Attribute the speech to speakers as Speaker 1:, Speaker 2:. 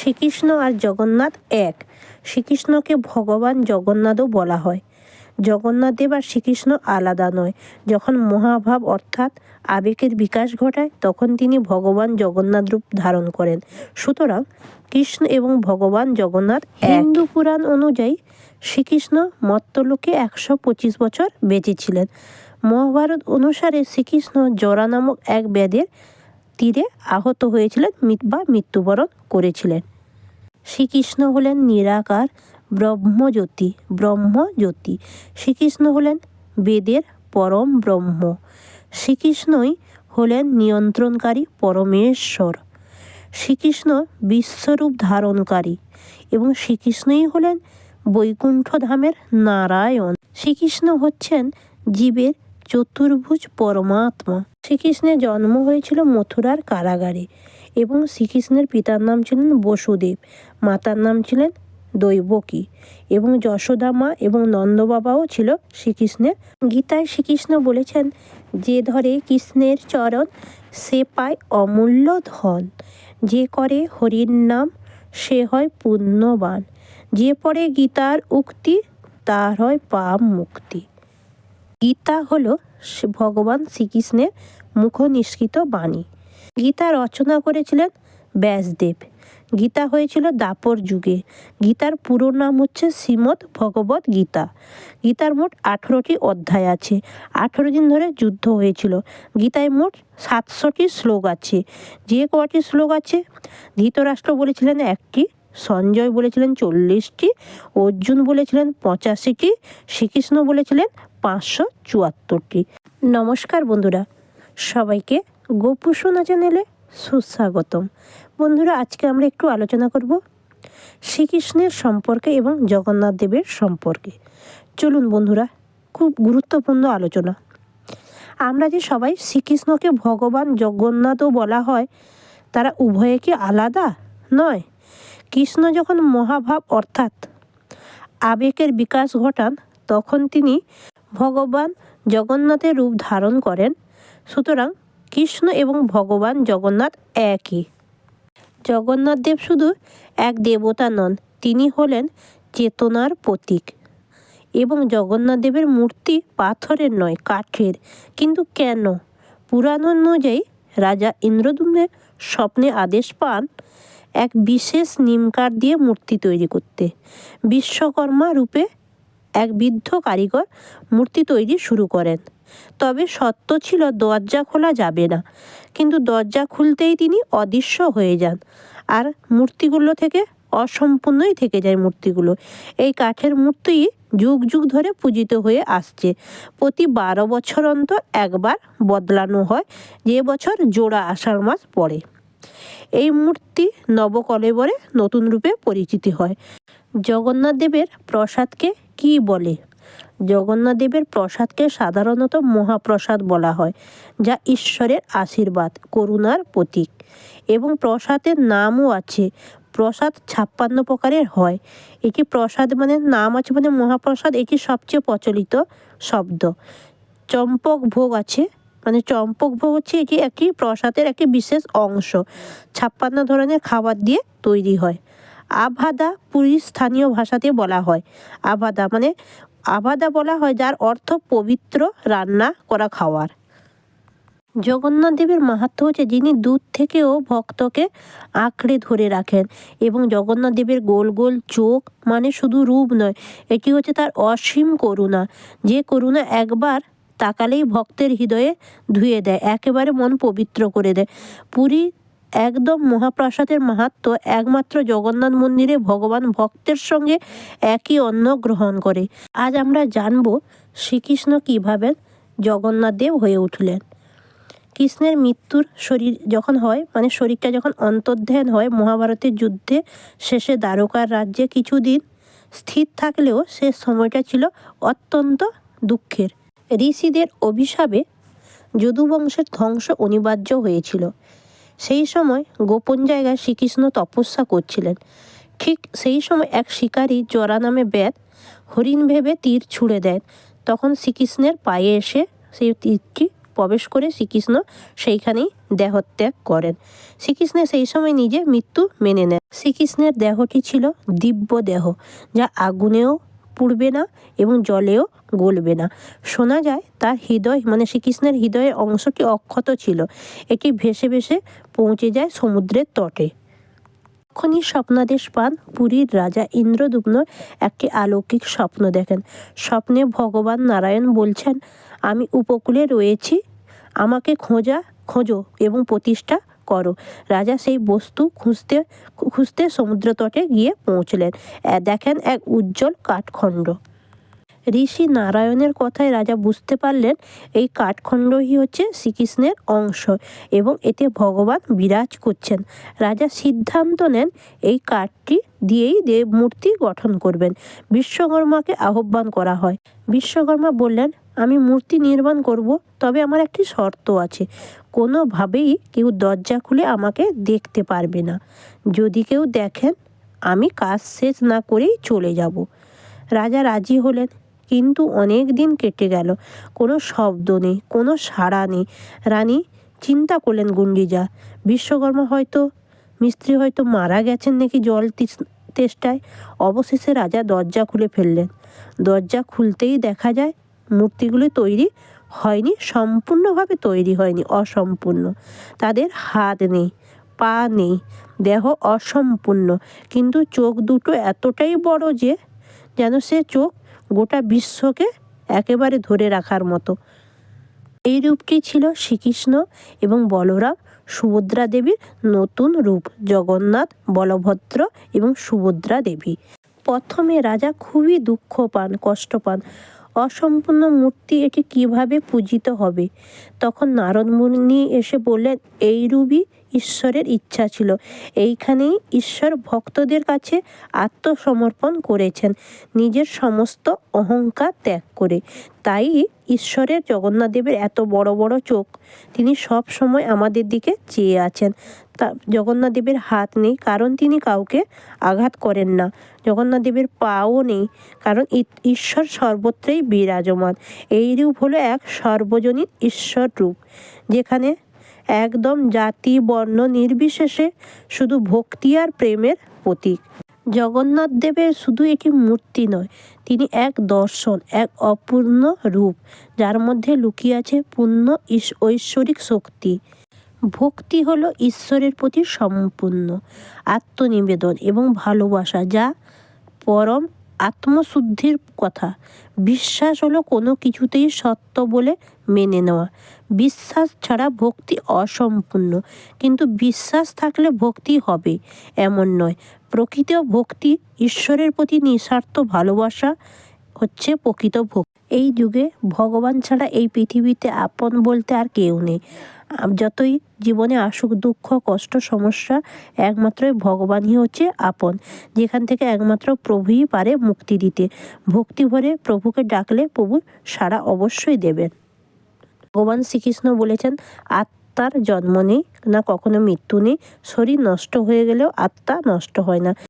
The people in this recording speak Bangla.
Speaker 1: শ্রীকৃষ্ণ আর জগন্নাথ এক। শ্রীকৃষ্ণকে ভগবান জগন্নাথও বলা হয়। জগন্নাথ দেব আর শ্রীকৃষ্ণ আলাদা নয়। যখন মহাভাব অর্থাৎ আবেগের বিকাশ ঘটায় তখন তিনি ভগবান জগন্নাথ রূপ ধারণ করেন। সুতরাং কৃষ্ণ এবং ভগবান জগন্নাথ হিন্দু পুরাণ অনুযায়ী শ্রীকৃষ্ণ মর্ত্যলোকে 125 বছর বেঁচেছিলেন। মহাভারত অনুসারে শ্রীকৃষ্ণ জরা নামক এক ব্যাধের তীরে আহত হয়েছিলেন বা মৃত্যুবরণ করেছিলেন। শ্রীকৃষ্ণ হলেন নিরাকার ব্রহ্মজ্যোতি। শ্রীকৃষ্ণ হলেন বেদের পরম ব্রহ্ম। শ্রীকৃষ্ণই হলেন নিয়ন্ত্রণকারী পরমেশ্বর। শ্রীকৃষ্ণ বিশ্বরূপ ধারণকারী এবং শ্রীকৃষ্ণই হলেন বৈকুণ্ঠ ধামের নারায়ণ। শ্রীকৃষ্ণ হচ্ছেন জীবের চতুর্ভুজ পরমাত্মা। শ্রীকৃষ্ণের জন্ম হয়েছিল মথুরার কারাগারে এবং শ্রীকৃষ্ণের পিতার নাম ছিলেন বসুদেব, মাতার নাম ছিলেন দৈবকী এবং যশোদা মা এবং নন্দ বাবাও ছিল শ্রীকৃষ্ণের। গীতায় শ্রীকৃষ্ণ বলেছেন, যে ধরে কৃষ্ণের চরণ সে পায় অমূল্য ধন, যে করে হরির নাম সে হয় পুণ্যবান, যে পড়ে গীতার উক্তি তার হয় পাপ মুক্তি। গীতা হলো ভগবান শ্রীকৃষ্ণের মুখ নিঃসৃত বাণী। গীতা রচনা করেছিলেন ব্যাসদেব। গীতা হয়েছিল দ্বাপর যুগে। গীতার পুরো নাম হচ্ছে শ্রীমদ্ ভগবদ গীতা। গীতার মোট 18টি অধ্যায় আছে। 18 দিন ধরে যুদ্ধ হয়েছিল। গীতায় মোট 700টি শ্লোক আছে। যে কটি শ্লোক আছে, ধৃতরাষ্ট্র বলেছিলেন 1টি, সঞ্জয় বলেছিলেন 40টি, অর্জুন বলেছিলেন 85টি, শ্রীকৃষ্ণ বলেছিলেন 574টি। নমস্কার বন্ধুরা, সবাইকে গোপু সোনা চ্যানেলে সুস্বাগতম। বন্ধুরা, আজকে আমরা একটু আলোচনা করব শ্রীকৃষ্ণের সম্পর্কে এবং জগন্নাথ দেবের সম্পর্কে। চলুন বন্ধুরা, খুব গুরুত্বপূর্ণ আলোচনা। আমরা যে সবাই শ্রীকৃষ্ণকে ভগবান জগন্নাথও বলা হয়, তারা উভয়ে কি আলাদা? নয়। কৃষ্ণ যখন মহাভাব অর্থাৎ আবেগের বিকাশ ঘটান তখন তিনি ভগবান জগন্নাথের রূপ ধারণ করেন। সুতরাং কৃষ্ণ এবং ভগবান জগন্নাথ একই। জগন্নাথ দেব শুধু এক দেবতা নন, তিনি হলেন চেতনার প্রতীক। এবং জগন্নাথ দেবের মূর্তি পাথরের নয়, কাঠের। কিন্তু কেন? পুরাণ অনুযায়ী রাজা ইন্দ্রদ্যুম্নের স্বপ্নে আদেশ পান এক বিশেষ নিমকাঠ দিয়ে মূর্তি তৈরি করতে। বিশ্বকর্মা রূপে এক বৃদ্ধ কারিগর মূর্তি তৈরি শুরু করেন। তবে শর্ত ছিল দরজা খোলা যাবে না। কিন্তু দরজা খুলতেই তিনি অদৃশ্য হয়ে যান আর মূর্তিগুলো থেকে অসম্পূর্ণই থেকে যায় মূর্তিগুলো। এই কাঠের মূর্তি যুগ যুগ ধরে পূজিত হয়ে আসছে। প্রতি 12 বছর অন্তর একবার বদলানো হয়, যে বছর জোড়া আষাঢ় মাস পড়ে। এই মূর্তি নবকলেবরে নতুন রূপে পরিচিতি হয়। জগন্নাথ দেবের প্রসাদকে কি বলে? জগন্নাথ দেবের প্রসাদকে সাধারণত মহাপ্রসাদ বলা হয়, যা ঈশ্বরের আশীর্বাদ, করুণার প্রতীক। এবং প্রসাদের নামও আছে। প্রসাদ 56 প্রকারের হয়। এটি প্রসাদ মানে নাম আছে মানে মহাপ্রসাদ, এটি সবচেয়ে প্রচলিত শব্দ। চম্পক ভোগ আছে, মানে চম্পক ভোগ হচ্ছে এটি একটি প্রসাদের একটি বিশেষ অংশ। 56 ধরনের খাবার দিয়ে তৈরি হয়। আভাদা পুরীর স্থানীয় ভাষাতে বলা হয়। আভাদা বলা হয় যার অর্থ পবিত্র রান্না করা খাবার। জগন্নাথ দেবের মাহাত্ম্য হচ্ছে যিনি দূর থেকেও ভক্তকে আঁকড়ে ধরে রাখেন। এবং জগন্নাথ দেবের গোল গোল চোখ মানে শুধু রূপ নয়, এটি হচ্ছে তার অসীম করুণা। যে করুণা একবার তাকালেই ভক্তের হৃদয়ে ধুয়ে দেয়, একেবারে মন পবিত্র করে দেয়। পুরী একদম মহাপ্রসাদের মাহাত্ম্য একমাত্র জগন্নাথ মন্দিরে ভগবান ভক্তের সঙ্গে একই অন্ন গ্রহণ করে। আজ আমরা জানব শ্রীকৃষ্ণ কীভাবে জগন্নাথ দেব হয়ে উঠলেন। কৃষ্ণের মৃত্যুর শরীর যখন হয়, মানে শরীরটা যখন অন্তর্ধান হয়, মহাভারতের যুদ্ধে শেষে দ্বারকার রাজ্যে কিছুদিন স্থির থাকলেও সে সময়টা ছিল অত্যন্ত দুঃখের। ঋষিদের অভিশাপে যদুবংশের ধ্বংস অনিবার্য হয়েছিল। সেই সময় গোপন জায়গায় শ্রীকৃষ্ণ তপস্যা করছিলেন। ঠিক সেই সময় এক শিকারী জরা নামে ব্যাধ হরিণ ভেবে তীর ছুঁড়ে দেন। তখন শ্রীকৃষ্ণের পায়ে এসে সেই তীরটি প্রবেশ করে শ্রীকৃষ্ণ সেইখানেই দেহত্যাগ করেন। শ্রীকৃষ্ণের সেই সময় নিজে মৃত্যু মেনে নেন। শ্রীকৃষ্ণের দেহটি ছিল দিব্য দেহ, যা আগুনেও পুড়বে না এবং জলেও গলবে না। শোনা যায় তার হৃদয় শ্রীকৃষ্ণের হৃদয়ের অংশটি অক্ষত ছিল। এটি ভেসে ভেসে পৌঁছে যায় সমুদ্রের তটে। তখনই স্বপ্নাদেশ পান পুরীর রাজা ইন্দ্রদ্যুম্ন একটি অলৌকিক স্বপ্ন দেখেন। স্বপ্নে ভগবান নারায়ণ বলছেন, আমি উপকূলে রয়েছি, আমাকে খোঁজো এবং প্রতিষ্ঠা করো। রাজা সেই বস্তু খুঁজতে খুঁজতে সমুদ্র তটে গিয়ে পৌঁছলেন। দেখেন এক উজ্জ্বল কাঠখণ্ড। ঋষি নারায়ণের কথায় রাজা বুঝতে পারলেন এই কাঠখণ্ডই হচ্ছে শ্রীকৃষ্ণের অংশ এবং এতে ভগবান বিরাজ করছেন। রাজা সিদ্ধান্ত নেন এই কাঠটি দিয়েই দেব মূর্তি গঠন করবেন। বিশ্বকর্মাকে আহ্বান করা হয়। বিশ্বকর্মা বললেন, আমি মূর্তি নির্মাণ করব, তবে আমার একটি শর্ত আছে। কোনোভাবেই কেউ দরজা খুলে আমাকে দেখতে পারবে না। যদি কেউ দেখেন, আমি কাজ শেষ না করেই চলে যাব। রাজা রাজি হলেন, কিন্তু অনেক দিন কেটে গেল, কোনো শব্দ নেই, কোনো সাড়া নেই। রানী চিন্তা করলেন, গুঞ্জিজা মিস্ত্রি হয়তো মারা গেছেন নাকি জল তেষ্টায়। অবশেষে রাজা দরজা খুলে ফেললেন। দরজা খুলতেই দেখা যায় মূর্তিগুলি তৈরি হয়নি, সম্পূর্ণভাবে তৈরি হয়নি, অসম্পূর্ণ। তাদের হাত নেই, পা নেই, দেহ অসম্পূর্ণ, কিন্তু চোখ দুটো এতটাই বড় যে যেন সে চোখ গোটা বিশ্বকে একেবারে ধরে রাখার মতো। এই রূপটি ছিল শ্রীকৃষ্ণ এবং বলরাম সুভদ্রা দেবীর নতুন রূপ, জগন্নাথ, বলভদ্র এবং সুভদ্রা দেবী। প্রথমে রাজা খুবই কষ্ট পান। অসম্পূর্ণ মূর্তি, এটি কিভাবে পূজিত হবে? তখন নারদ মুনি এসে বললেন, এই রূপই ঈশ্বরের ইচ্ছা ছিল। এইখানেই ঈশ্বর ভক্তদের কাছে আত্মসমর্পণ করেছেন, নিজের সমস্ত অহংকার ত্যাগ করে। তাই ঈশ্বরের জগন্নাথ দেবের এত বড় বড় চোখ। তিনি সব সময় আমাদের দিকে চেয়ে আছেন। জগন্নাথ দেবের হাত নেই, কারণ তিনি কাউকে আঘাত করেন না। জগন্নাথ দেবের পাও নেই, কারণ ঈশ্বর সর্বত্রই বিরাজমান। এই রূপ হলো এক সর্বজনীন ঈশ্বর রূপ, যেখানে একদম জাতি বর্ণ নির্বিশেষে শুধু ভক্তি আর প্রেমের প্রতীক। জগন্নাথ দেবের শুধু এটি মূর্তি নয়, তিনি এক দর্শন, এক অপূর্ণ রূপ, যার মধ্যে লুকিয়ে আছে পূর্ণ ঐশ্বরিক শক্তি। ভক্তি হলো ঈশ্বরের প্রতি সম্পূর্ণ আত্মনিবেদন এবং ভালোবাসা, যা পরম আত্মশুদ্ধির কথা। বিশ্বাস হলো কোনো কিছুতেই সত্য বলে মেনে নেওয়া। বিশ্বাস ছাড়া ভক্তি অসম্পূর্ণ, কিন্তু বিশ্বাস থাকলে ভক্তি হবে এমন নয়। প্রকৃত ভক্তি ঈশ্বরের প্রতি নিঃস্বার্থ ভালোবাসা হচ্ছে প্রকৃত ভক্তি। এই যুগে ভগবান ছাড়া এই পৃথিবীতে আপন বলতে আর কেউ নেই। যতই জীবনে আসুক দুঃখ, কষ্ট, সমস্যা, একমাত্রই ভগবানই হচ্ছে আপন, যেখান থেকে একমাত্র প্রভুই পারে মুক্তি দিতে। ভক্তি ভরে প্রভুকে ডাকলে প্রভু সাড়া অবশ্যই দেবেন। ভগবান শ্রীকৃষ্ণ বলেছেন, আত্মার জন্ম নেই না, কখনো মৃত্যু নেই। শরীর নষ্ট হয়ে গেলেও আত্মা নষ্ট হয় না।